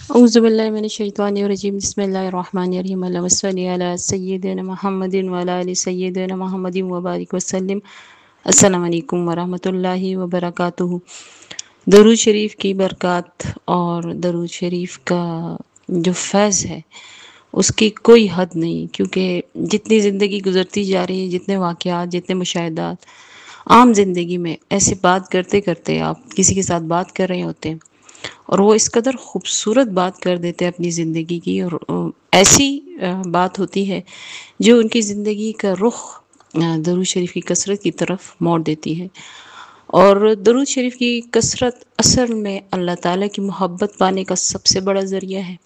اعوذ باللہ من الشیطان الرجیم بسم اللہ الرحمن الرحیم اللہم صلی علی سیدنا محمد وعلی آل سیدنا محمد وبارک وسلم۔ السلام علیکم ورحمۃ اللہ وبرکاتہ۔ درود شریف کی برکات اور درود شریف کا جو فیض ہے اس کی کوئی حد نہیں، کیونکہ جتنی زندگی گزرتی جا رہی ہے، جتنے واقعات، جتنے مشاہدات عام زندگی میں ایسے بات کرتے کرتے آپ کسی کے ساتھ بات کر رہے ہوتے ہیں اور وہ اس قدر خوبصورت بات کر دیتے ہیں اپنی زندگی کی، اور ایسی بات ہوتی ہے جو ان کی زندگی کا رخ درود شریف کی کثرت کی طرف موڑ دیتی ہے۔ اور درود شریف کی کثرت اصل میں اللہ تعالیٰ کی محبت پانے کا سب سے بڑا ذریعہ ہے،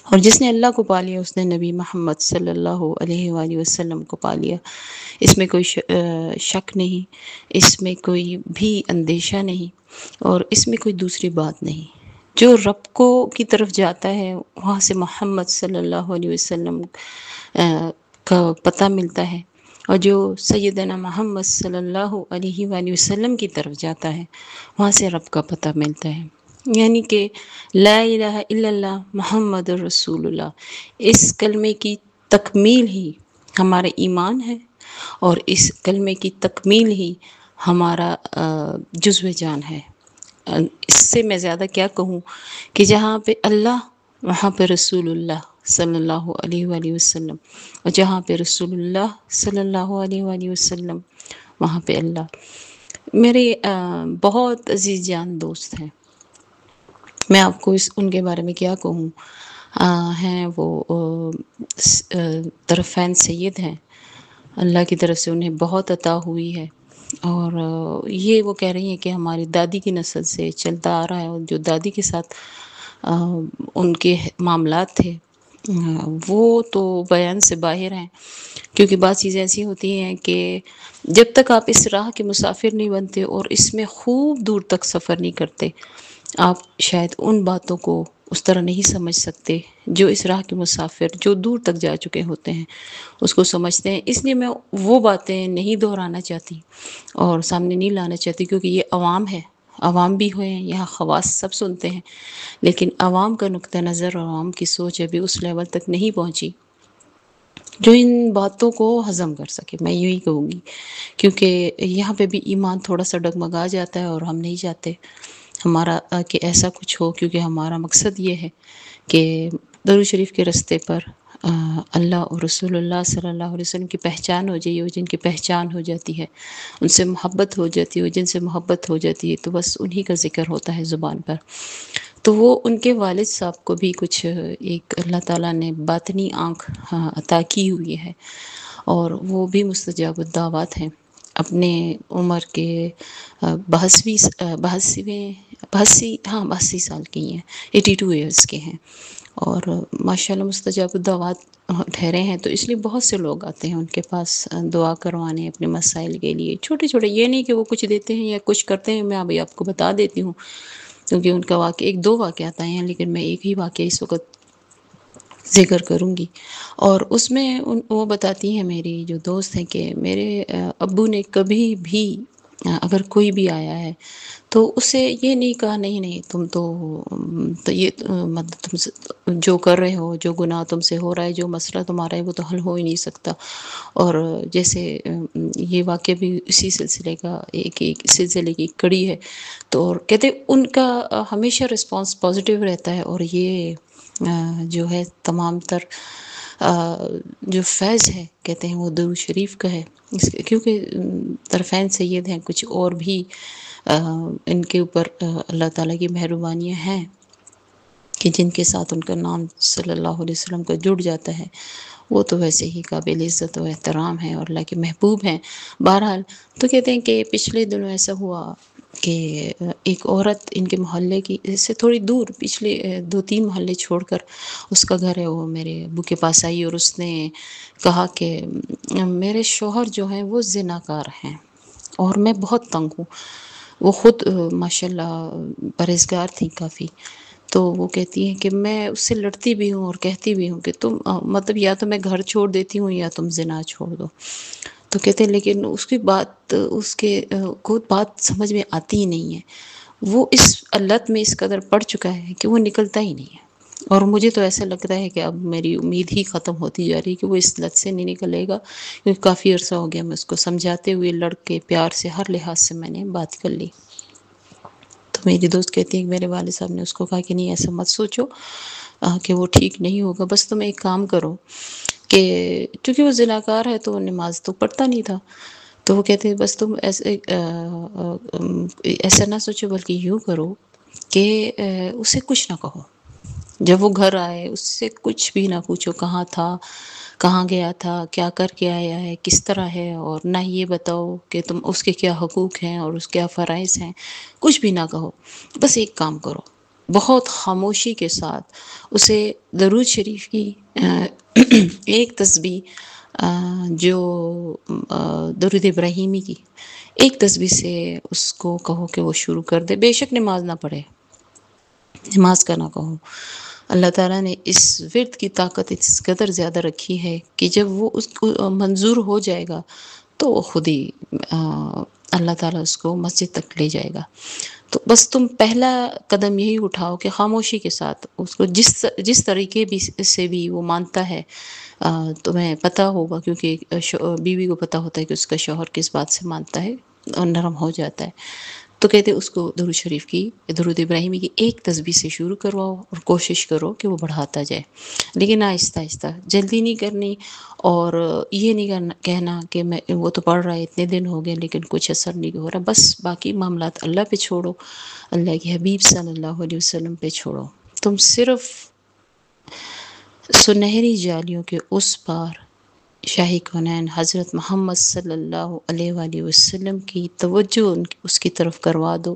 اور جس نے اللہ کو پا لیا اس نے نبی محمد صلی اللہ علیہ وآلہ وسلم کو پا لیا۔ اس میں کوئی شک نہیں، اس میں کوئی بھی اندیشہ نہیں، اور اس میں کوئی دوسری بات نہیں۔ جو رب کو کی طرف جاتا ہے وہاں سے محمد صلی اللہ علیہ وسلم کا پتہ ملتا ہے، اور جو سیدنا محمد صلی اللہ علیہ وآلہ وسلم کی طرف جاتا ہے وہاں سے رب کا پتہ ملتا ہے۔ یعنی کہ لا الہ الا اللہ محمد رسول اللہ، اس کلمے کی تکمیل ہی ہمارا ایمان ہے، اور اس کلمے کی تکمیل ہی ہمارا جزو جان ہے۔ اس سے میں زیادہ کیا کہوں کہ جہاں پہ اللہ وہاں پہ رسول اللہ صلی اللہ علیہ وآلہ وسلم، اور جہاں پہ رسول اللہ صلی اللہ علیہ وآلہ وسلم وہاں پہ اللہ۔ میرے بہت عزیز جان دوست ہیں، میں آپ کو ان کے بارے میں کیا کہوں، ہیں وہ طرفین سید ہیں، اللہ کی طرف سے انہیں بہت عطا ہوئی ہے، اور یہ وہ کہہ رہی ہیں کہ ہماری دادی کی نسل سے چلتا آ رہا ہے، اور جو دادی کے ساتھ ان کے معاملات تھے وہ تو بیان سے باہر ہیں، کیونکہ بعض چیزیں ایسی ہوتی ہیں کہ جب تک آپ اس راہ کے مسافر نہیں بنتے اور اس میں خوب دور تک سفر نہیں کرتے، آپ شاید ان باتوں کو اس طرح نہیں سمجھ سکتے جو اس راہ کے مسافر جو دور تک جا چکے ہوتے ہیں اس کو سمجھتے ہیں۔ اس لیے میں وہ باتیں نہیں دہرانا چاہتی اور سامنے نہیں لانا چاہتی، کیونکہ یہ عوام ہے، عوام بھی ہوئے ہیں یہاں، خواص سب سنتے ہیں، لیکن عوام کا نقطہ نظر اور عوام کی سوچ ابھی اس لیول تک نہیں پہنچی جو ان باتوں کو ہضم کر سکے، میں یہی کہوں گی، کیونکہ یہاں پہ بھی ایمان تھوڑا سا ڈگمگا جاتا ہے، اور ہم نہیں چاہتے ہمارا کہ ایسا کچھ ہو، کیونکہ ہمارا مقصد یہ ہے کہ درود شریف کے رستے پر اللہ اور رسول اللہ صلی اللہ علیہ وسلم کی پہچان ہو جائے، اور جن کی پہچان ہو جاتی ہے ان سے محبت ہو جاتی ہے، اور جن سے محبت ہو جاتی ہے تو بس انہی کا ذکر ہوتا ہے زبان پر۔ تو وہ ان کے والد صاحب کو بھی کچھ ایک اللہ تعالیٰ نے باطنی آنکھ عطا کی ہوئی ہے، اور وہ بھی مستجاب الدعوات ہیں۔ اپنے عمر کے 82 سال کی ہیں، 82 ایئرس کے ہیں، اور ماشاءاللہ مستجاب الدعوات ٹھہرے ہیں، تو اس لیے بہت سے لوگ آتے ہیں ان کے پاس دعا کروانے اپنے مسائل کے لیے، چھوٹے چھوٹے، یہ نہیں کہ وہ کچھ دیتے ہیں یا کچھ کرتے ہیں، میں ابھی آپ کو بتا دیتی ہوں، کیونکہ ان کا واقعہ ایک دو واقعات آئے ہیں، لیکن میں ایک ہی واقعہ اس وقت ذکر کروں گی۔ اور اس میں وہ بتاتی ہیں میری جو دوست ہیں کہ میرے ابو نے کبھی بھی اگر کوئی بھی آیا ہے تو اسے یہ نہیں کہا نہیں نہیں تم تو یہ مطلب تم سے جو کر رہے ہو، جو گناہ تم سے ہو رہا ہے، جو مسئلہ تمہارا ہے وہ تو حل ہو ہی نہیں سکتا۔ اور جیسے یہ واقعہ بھی اسی سلسلے کا ایک سلسلے کی کڑی ہے، تو اور کہتے ان کا ہمیشہ رسپانس پازیٹیو رہتا ہے، اور یہ جو ہے تمام تر جو فیض ہے کہتے ہیں وہ درود شریف کا ہے، کیونکہ طرفین سید ہیں، کچھ اور بھی ان کے اوپر اللہ تعالیٰ کی مہربانیاں ہیں کہ جن کے ساتھ ان کا نام صلی اللہ علیہ وسلم کا جڑ جاتا ہے، وہ تو ویسے ہی قابل عزت و احترام ہیں اور اللہ کے محبوب ہیں۔ بہرحال تو کہتے ہیں کہ پچھلے دنوں ایسا ہوا کہ ایک عورت ان کے محلے کی سے تھوڑی دور، پچھلے 2-3 محلے چھوڑ کر اس کا گھر ہے، وہ میرے ابو کے پاس آئی اور اس نے کہا کہ میرے شوہر جو ہیں وہ زناکار ہیں اور میں بہت تنگ ہوں۔ وہ خود ماشاءاللہ پرہیزگار تھیں کافی، تو وہ کہتی ہیں کہ میں اس سے لڑتی بھی ہوں اور کہتی بھی ہوں کہ تم مطلب یا تو میں گھر چھوڑ دیتی ہوں یا تم زنا چھوڑ دو۔ تو کہتے ہیں لیکن اس کی بات، اس کے کو بات سمجھ میں آتی ہی نہیں ہے۔ وہ اس لت میں اس قدر پڑ چکا ہے کہ وہ نکلتا ہی نہیں ہے. اور مجھے تو ایسا لگتا ہے کہ اب میری امید ہی ختم ہوتی جا رہی ہے کہ وہ اس لت سے نہیں نکلے گا، کیونکہ کافی عرصہ ہو گیا میں اس کو سمجھاتے ہوئے لڑکے پیار سے ہر لحاظ سے میں نے بات کر لی. تو میری دوست کہتی ہے کہ میرے والد صاحب نے اس کو کہا کہ نہیں ایسا مت سوچو کہ وہ ٹھیک نہیں ہوگا، بس تم ایک کام کرو کہ چونکہ وہ زناکار ہے تو وہ نماز تو پڑھتا نہیں تھا، تو وہ کہتے ہیں بس تم ایسا نہ سوچو بلکہ یوں کرو کہ اسے کچھ نہ کہو. جب وہ گھر آئے اس سے کچھ بھی نہ پوچھو، کہاں تھا، کہاں گیا تھا، کیا کر کے آیا ہے، کس طرح ہے، اور نہ یہ بتاؤ کہ تم اس کے کیا حقوق ہیں اور اس کیا فرائض ہیں. کچھ بھی نہ کہو، بس ایک کام کرو، بہت خاموشی کے ساتھ اسے درود شریف کی ایک تسبیح، جو درود ابراہیمی کی ایک تسبیح سے اس کو کہو کہ وہ شروع کر دے. بے شک نماز نہ پڑھے، نماز کا نہ کہو. اللہ تعالیٰ نے اس ورد کی طاقت اس قدر زیادہ رکھی ہے کہ جب وہ اس کو منظور ہو جائے گا تو وہ خود ہی اللہ تعالیٰ اس کو مسجد تک لے جائے گا. تو بس تم پہلا قدم یہی اٹھاؤ کہ خاموشی کے ساتھ اس کو جس طریقے بھی سے بھی وہ مانتا ہے، تمہیں پتہ ہوگا کیونکہ بیوی کو پتہ ہوتا ہے کہ اس کا شوہر کس بات سے مانتا ہے اور نرم ہو جاتا ہے. تو کہتے اس کو درود شریف کی، درود ابراہیمی کی ایک تسبیح سے شروع کرواؤ اور کوشش کرو کہ وہ بڑھاتا جائے، لیکن آہستہ آہستہ، جلدی نہیں کرنی. اور یہ نہیں کہنا کہ میں وہ تو پڑھ رہا ہے اتنے دن ہو گئے لیکن کچھ اثر نہیں ہو رہا. بس باقی معاملات اللہ پہ چھوڑو، اللہ کے حبیب صلی اللہ علیہ وسلم پہ چھوڑو. تم صرف سنہری جالیوں کے اس پار شاہی کونین حضرت محمد صلی اللہ علیہ وآلہ وسلم کی توجہ اس کی طرف کروا دو،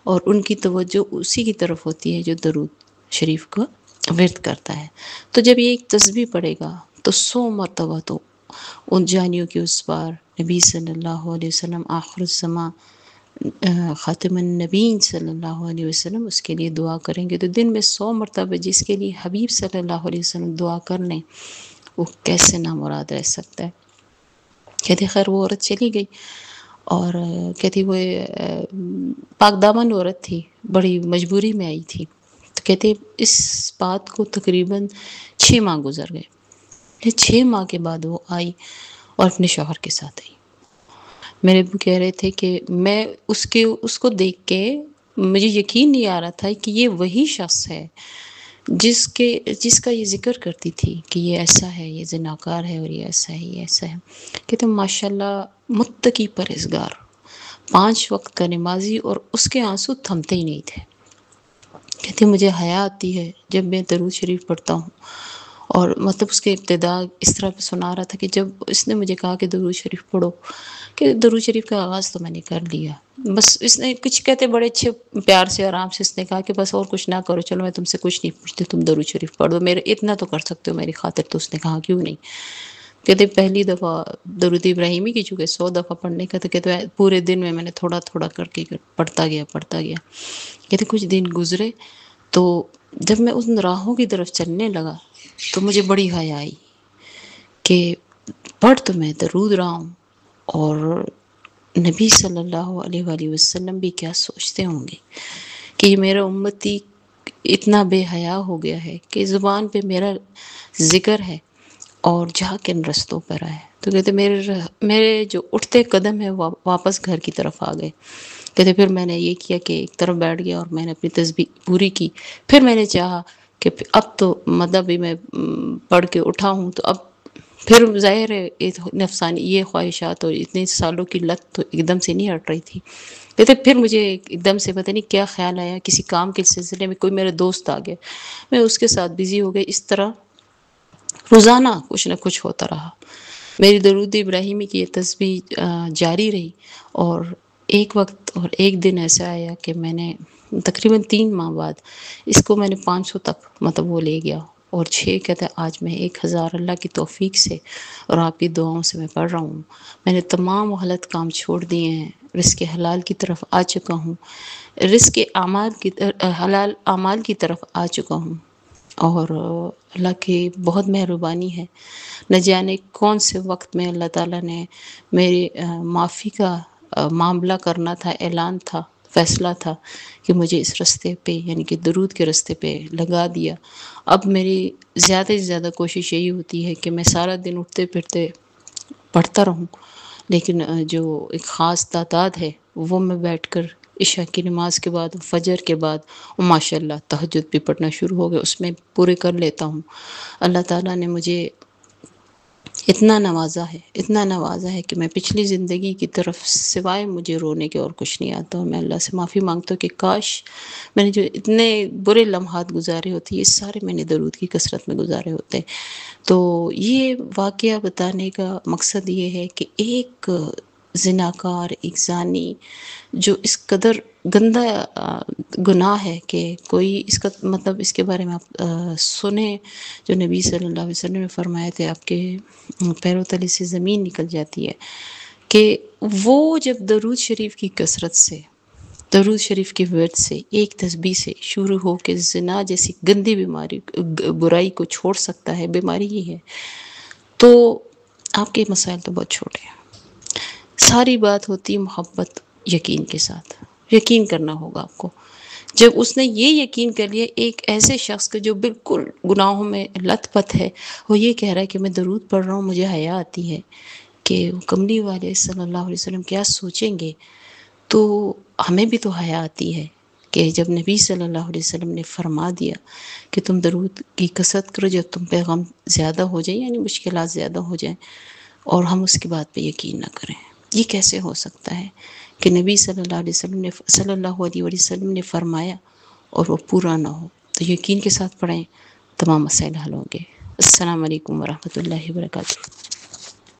اور ان کی توجہ اسی کی طرف ہوتی ہے جو درود شریف کو ورد کرتا ہے. تو جب یہ ایک تسبیح پڑھے گا تو 100 مرتبہ تو ان جانیوں کے اس بار نبی صلی اللہ علیہ وسلم آخر الزمان خاتم النبیین صلی اللہ علیہ وسلم اس کے لیے دعا کریں گے. تو دن میں 100 مرتبہ جس کے لیے حبیب صلی اللہ علیہ وسلم دعا کر لیں وہ کیسے نامراد رہ سکتا ہے. کہتے خیر وہ عورت چلی گئی، اور کہتی وہ پاک دامن عورت تھی، بڑی مجبوری میں آئی تھی. تو کہتے اس بات کو تقریباً 6 ماہ گزر گئے. 6 ماہ کے بعد وہ آئی اور اپنے شوہر کے ساتھ آئی. میرے ابو کہہ رہے تھے کہ میں اس کو دیکھ کے مجھے یقین نہیں آ رہا تھا کہ یہ وہی شخص ہے جس کا یہ ذکر کرتی تھی کہ یہ ایسا ہے، یہ زناکار ہے، اور یہ ایسا ہے، یہ ایسا ہے. کہتے ماشاء اللہ متقی پرہیزگار، 5 وقت کا نمازی، اور اس کے آنسو تھمتے ہی نہیں تھے. کہتے مجھے حیا آتی ہے جب میں درود شریف پڑھتا ہوں. اور مطلب اس کے ابتدا اس طرح پہ سنا رہا تھا کہ جب اس نے مجھے کہا کہ درود شریف پڑھو، کہ درود شریف کا آغاز تو میں نے کر لیا. بس اس نے کچھ کہتے بڑے اچھے پیار سے آرام سے اس نے کہا کہ بس اور کچھ نہ کرو، چلو میں تم سے کچھ نہیں پوچھتی، تم درود شریف پڑھ دو، میرے اتنا تو کر سکتے ہو میری خاطر. تو اس نے کہا کیوں نہیں. کہتے پہلی دفعہ درود ابراہیمی کی چونکہ 100 دفعہ پڑھنے کا، تو کہتے پورے دن میں نے تھوڑا تھوڑا کر کے پڑھتا گیا. کہتے کچھ دن گزرے تو جب میں ان راہوں کی طرف چلنے لگا تو مجھے بڑی حیا آئی کہ پڑھ تو میں درود رہا ہوں، اور نبی صلی اللہ علیہ وآلہ وسلم بھی کیا سوچتے ہوں گے کہ یہ میرا امتی اتنا بے حیا ہو گیا ہے کہ زبان پہ میرا ذکر ہے اور جا کن رستوں پر آئے. تو کہتے میرے جو اٹھتے قدم ہیں واپس گھر کی طرف آ گئے. کہتے پھر میں نے یہ کیا کہ ایک طرف بیٹھ گیا اور میں نے اپنی تسبیح پوری کی. پھر میں نے چاہا کہ اب تو مطلب بھی میں پڑھ کے اٹھا ہوں تو اب پھر ظاہر ہے نفسانی یہ خواہشات اور اتنے سالوں کی لت تو ایک دم سے نہیں ہٹ رہی تھی. کہتے پھر مجھے ایک دم سے پتہ نہیں کیا خیال آیا، کسی کام کے سلسلے میں کوئی میرا دوست آ گیا، میں اس کے ساتھ بزی ہو گئی. اس طرح روزانہ کچھ نہ کچھ ہوتا رہا. میری درود ابراہیمی کی یہ تسبیح جاری رہی، اور ایک وقت اور ایک دن ایسا آیا کہ میں نے تقریباً 3 ماہ بعد اس کو میں نے 500 تک مطلب وہ لے گیا. اور 6 کہتے ہیں آج میں 1000 اللہ کی توفیق سے اور آپ کی دعاؤں سے میں پڑھ رہا ہوں. میں نے تمام غلط کام چھوڑ دیے ہیں، رزق حلال کی طرف آ چکا ہوں، رزق حلال اعمال کی طرف آ چکا ہوں. اور اللہ کی بہت مہربانی ہے، نہ جانے کون سے وقت میں اللہ تعالیٰ نے میری معافی کا معاملہ کرنا تھا، اعلان تھا، فیصلہ تھا کہ مجھے اس راستے پہ یعنی کہ درود کے راستے پہ لگا دیا۔ اب میری زیادہ سے زیادہ کوشش یہی ہوتی ہے کہ میں سارا دن اٹھتے پھرتے پڑھتا رہوں، لیکن جو ایک خاص تعداد ہے وہ میں بیٹھ کر عشاء کی نماز کے بعد، فجر کے بعد، اور ماشاء اللہ تہجد بھی پڑھنا شروع ہو گیا، اس میں پورے کر لیتا ہوں۔ اللہ تعالیٰ نے مجھے اتنا نوازا ہے کہ میں پچھلی زندگی کی طرف سوائے مجھے رونے کے اور کچھ نہیں آتا ہوں۔ میں اللہ سے معافی مانگتا ہوں کہ کاش میں نے جو اتنے برے لمحات گزارے ہوتے، یہ سارے میں نے درود کی کثرت میں گزارے ہوتے۔ تو یہ واقعہ بتانے کا مقصد یہ ہے کہ ایک زناکار، ایک زانی جو اس قدر گندا گناہ ہے کہ کوئی اس کا مطلب اس کے بارے میں آپ سنیں، جو نبی صلی اللہ علیہ وسلم نے فرمایا تھے آپ کے پیروں تلے سے زمین نکل جاتی ہے، کہ وہ جب درود شریف کی کثرت سے، درود شریف کے ورد سے، ایک تسبیح سے شروع ہو کے زنا جیسی گندی بیماری برائی کو چھوڑ سکتا ہے، بیماری ہی ہے، تو آپ کے مسائل تو بہت چھوٹے ہیں۔ ساری بات ہوتی ہے محبت، یقین کے ساتھ یقین کرنا ہوگا آپ کو۔ جب اس نے یہ یقین کر لیا، ایک ایسے شخص کا جو بالکل گناہوں میں لت پت ہے، وہ یہ کہہ رہا ہے کہ میں درود پڑھ رہا ہوں، مجھے حیا آتی ہے کہ کملی والے صلی اللہ علیہ وسلم کیا سوچیں گے، تو ہمیں بھی تو حیا آتی ہے کہ جب نبی صلی اللہ علیہ وسلم نے فرما دیا کہ تم درود کی کثرت کرو جب تم پہ غم زیادہ ہو جائیں، یعنی مشکلات زیادہ ہو جائیں، اور ہم اس کی بات پہ یقین نہ کریں، یہ کیسے ہو سکتا ہے کہ نبی صلی اللہ علیہ وسلم نے فرمایا اور وہ پورا نہ ہو؟ تو یقین کے ساتھ پڑھیں، تمام مسائل حل ہوں گے۔ السلام علیکم ورحمۃ اللہ وبرکاتہ۔